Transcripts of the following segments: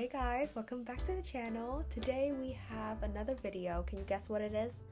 Hey guys, welcome back to the channel. Today we have another video. Can you guess what it is?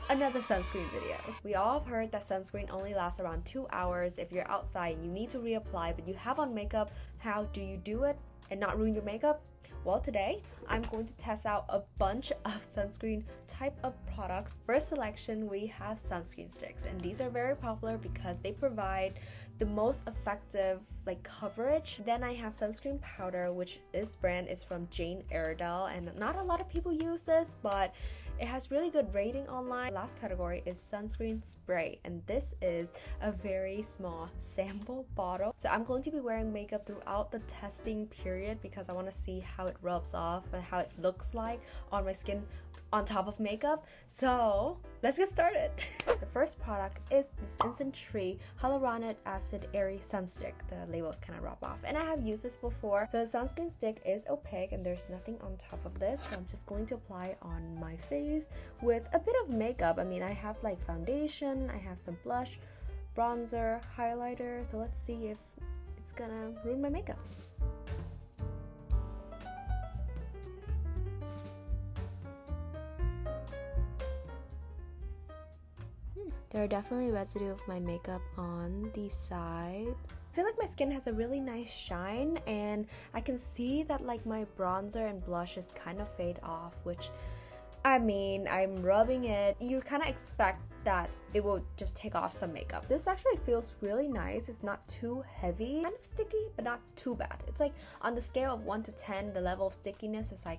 Another sunscreen video. We all have heard that sunscreen only lasts around 2 hours if you're outside and you need to reapply, but you have on makeup. How do you do it and not ruin your makeup? Well, today I'm going to test out a bunch of sunscreen type of products. First selection, we have sunscreen sticks, and these are very popular because they provide the most effective coverage. Then I have sunscreen powder, which this brand is from Iredale, and not a lot of people use this, but it has really good rating online. Last category is sunscreen spray, and this is a very small sample bottle. So I'm going to be wearing makeup throughout the testing period because I want to see how it rubs off and how it looks like on my skin on top of makeup. So let's get started. The first product is this Instant Tree Hyaluronic Acid Airy Sun Stick. The label is kind of rub off, and I have used this before. So the sunscreen stick is opaque and there's nothing on top of this, so I'm just going to apply on my face with a bit of makeup. I mean, I have foundation, I have some blush, bronzer, highlighter, so let's see if it's gonna ruin my makeup. There are definitely residue of my makeup on these sides. I feel like my skin has a really nice shine, and I can see that my bronzer and blushes kind of fade off, which I mean, I'm rubbing it. You kind of expect that it will just take off some makeup. This actually feels really nice. It's not too heavy, kind of sticky, but not too bad. It's on the scale of 1 to 10, the level of stickiness is a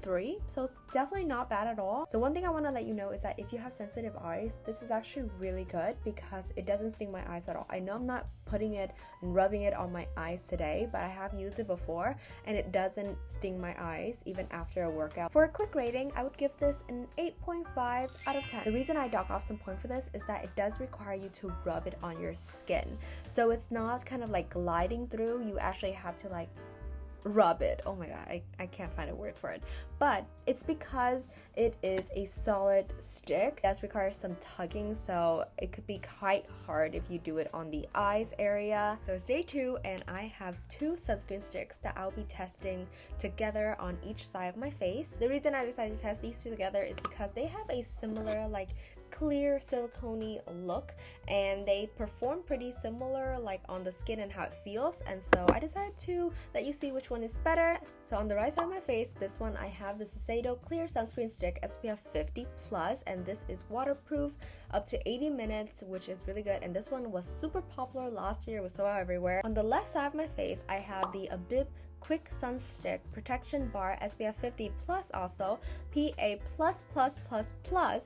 3, so it's definitely not bad at all. So one thing I want to let you know is that if you have sensitive eyes, this is actually really good because it doesn't sting my eyes at all. I know I'm not putting it and rubbing it on my eyes today, but I have used it before and it doesn't sting my eyes even after a workout. For a quick rating, I would give this an 8.5 out of 10. The reason I dock off some point for this is that it does require you to rub it on your skin, so it's not kind of gliding through. You actually have to rub it. Oh my god, I can't find a word for it, but it's because it is a solid stick. It does require some tugging, so it could be quite hard if you do it on the eyes area. So stay tuned, and I have 2 sunscreen sticks that I'll be testing together on each side of my face. The reason I decided to test these two together is because they have a similar clear silicone look, and they perform pretty similar on the skin and how it feels, and so I decided to let you see which one is better. So on the right side of my face, this one I have the Shiseido Clear Sunscreen Stick SPF 50+, and this is waterproof up to 80 minutes, which is really good, and this one was super popular last year. It was sold out everywhere. On the left side of my face, I have the Abib Quick Sun Stick Protection Bar SPF 50+, also PA++++,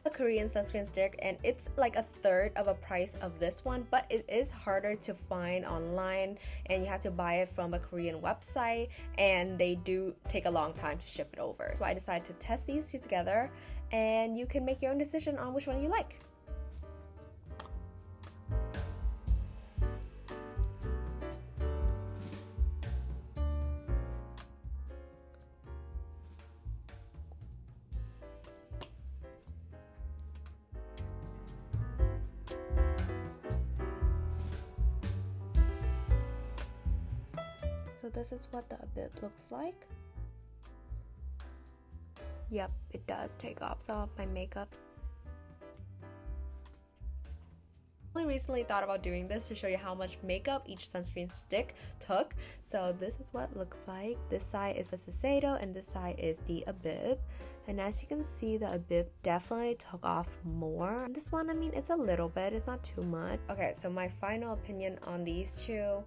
a Korean sunscreen stick, and it's a third of a price of this one, but it is harder to find online and you have to buy it from a Korean website, and they do take a long time to ship it over. So I decided to test these two together, and you can make your own decision on which one you like. So this is what the Abib looks like. Yep, it does take off some of my makeup. I only recently thought about doing this to show you how much makeup each sunscreen stick took. So this is what it looks like. This side is the Shiseido and this side is the Abib. And as you can see, the Abib definitely took off more. This one, I mean, it's a little bit, it's not too much. Okay, so my final opinion on these two,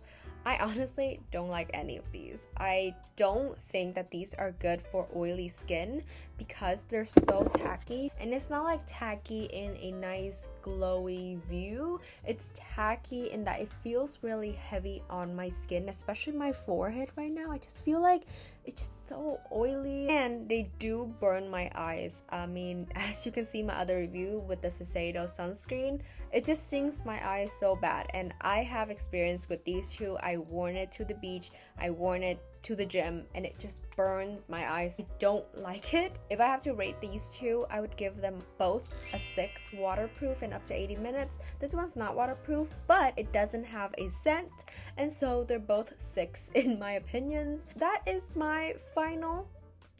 I honestly don't like any of these. I don't think that these are good for oily skin because they're so tacky, and it's not tacky in a nice glowy view. It's tacky in that it feels really heavy on my skin, especially my forehead right now. I just feel like it's just so oily, and they do burn my eyes. I mean, as you can see my other review with the Shiseido sunscreen, it just stings my eyes so bad, and I have experience with these two. I worn it to the beach, I worn it to the gym and it just burns my eyes. I don't like it. If I have to rate these two, I would give them both a 6, waterproof and up to 80 minutes. This one's not waterproof, but it doesn't have a scent, and so they're both 6 in my opinions. That is my final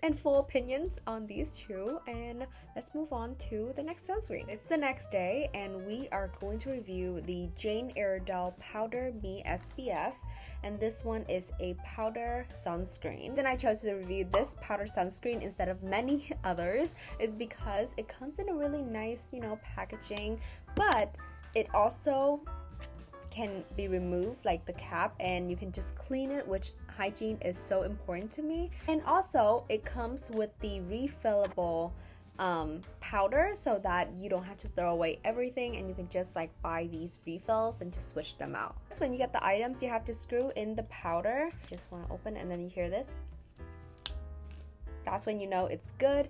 and full opinions on these two, and let's move on to the next sunscreen. It's the next day and we are going to review the Jane Iredale Powder Me SPF, and this one is a powder sunscreen. And I chose to review this powder sunscreen instead of many others is because it comes in a really nice, packaging, but it also can be removed, like the cap, and you can just clean it, which hygiene is so important to me. And also it comes with the refillable powder so that you don't have to throw away everything, and you can just like buy these refills and just switch them out. So when you get the items, you have to screw in the powder. Just want to open it, and then you hear this. That's when you know it's good.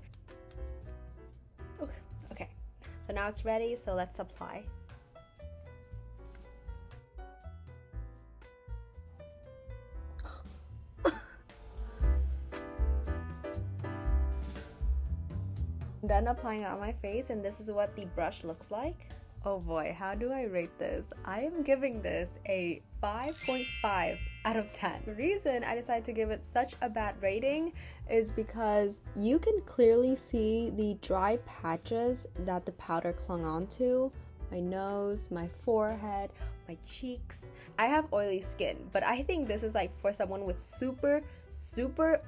Okay, so now it's ready, so let's apply. Done applying it on my face, and this is what the brush looks like. Oh boy, how do I rate this? I am giving this a 5.5 out of 10. The reason I decided to give it such a bad rating is because you can clearly see the dry patches that the powder clung onto. My nose, my forehead, my cheeks. I have oily skin, but I think this is like for someone with super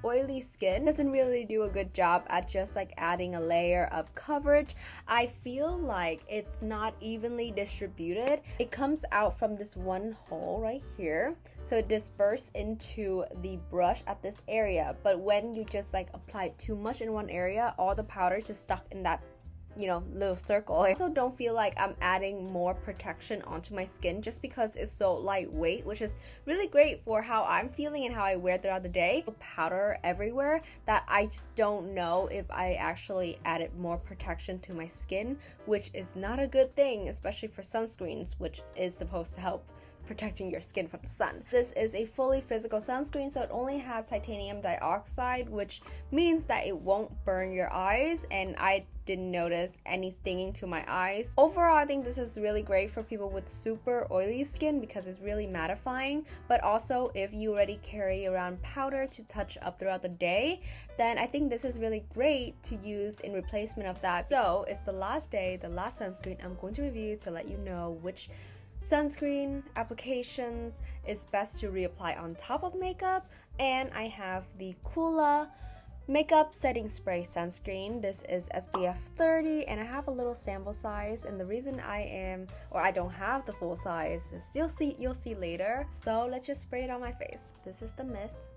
oily skin. Doesn't really do a good job at just like adding a layer of coverage. I feel like it's not evenly distributed. It comes out from this one hole right here, so it disperses into the brush at this area, but when you just like apply too much in one area, all the powder is just stuck in that little circle. I also don't feel like I'm adding more protection onto my skin just because it's so lightweight, which is really great for how I'm feeling and how I wear throughout the day. Powder everywhere that I just don't know if I actually added more protection to my skin, which is not a good thing, especially for sunscreens, which is supposed to help protecting your skin from the sun. This is a fully physical sunscreen, so it only has titanium dioxide, which means that it won't burn your eyes, and I didn't notice any stinging to my eyes. Overall, I think this is really great for people with super oily skin because it's really mattifying, but also if you already carry around powder to touch up throughout the day, then I think this is really great to use in replacement of that. So it's the last day, the last sunscreen I'm going to review to let you know which sunscreen applications is best to reapply on top of makeup. And I have the Coola makeup setting spray sunscreen. This is SPF 30 and I have a little sample size, and the reason I don't have the full size is you'll see later. So let's just spray it on my face. This is the mist.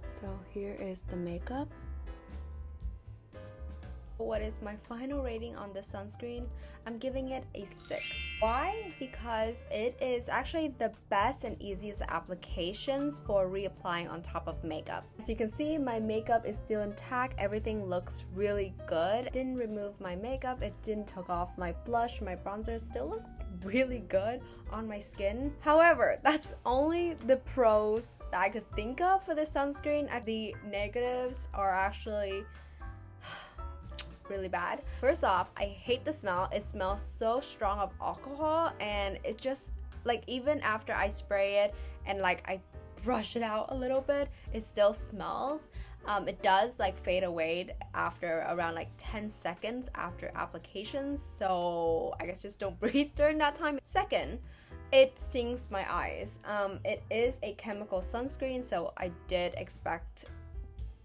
So here is the makeup. What is my final rating on this sunscreen? I'm giving it a 6. Why? Because it is actually the best and easiest applications for reapplying on top of makeup. As you can see, my makeup is still intact. Everything looks really good. It didn't remove my makeup. It didn't take off my blush. My bronzer still looks really good on my skin. However, that's only the pros that I could think of for this sunscreen. The negatives are actually really bad. First off, I hate the smell. It smells so strong of alcohol, and it just like, even after I spray it and like I brush it out a little bit, it still smells. It does like fade away after around like 10 seconds after applications, so I guess just don't breathe during that time. Second, it stings my eyes. It is a chemical sunscreen, so I did expect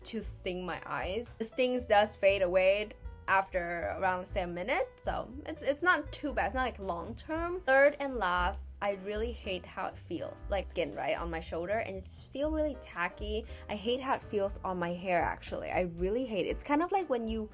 to sting my eyes. The stings does fade away after around say a minute, so it's not too bad. It's not like long term. Third and last, I really hate how it feels like skin right on my shoulder, and it just feel really tacky. I hate how it feels on my hair. Actually, I really hate it. It's kind of like when you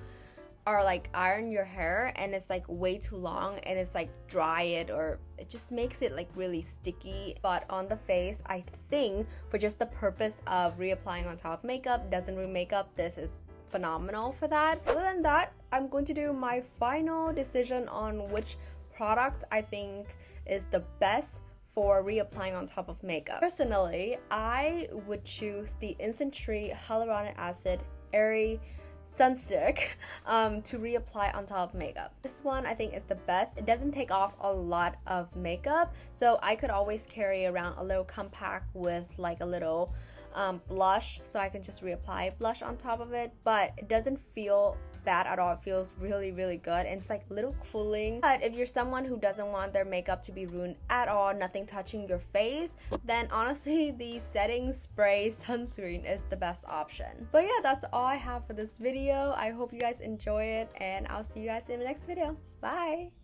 are like iron your hair and it's like way too long and it's like dry it, or it just makes it like really sticky. But on the face, I think for just the purpose of reapplying on top of makeup, doesn't remove makeup, this is phenomenal for that. Other than that, I'm going to do my final decision on which products I think is the best for reapplying on top of makeup. Personally, I would choose the Instant Tree Hyaluronic Acid Airy Sunstick to reapply on top of makeup. This one I think is the best. It doesn't take off a lot of makeup, so I could always carry around a little compact with like a little blush, so I can just reapply blush on top of it, but it doesn't feel bad at all. It feels really good, and it's like a little cooling. But if you're someone who doesn't want their makeup to be ruined at all, nothing touching your face, then honestly the setting spray sunscreen is the best option. But yeah, that's all I have for this video. I hope you guys enjoy it, and I'll see you guys in the next video. Bye.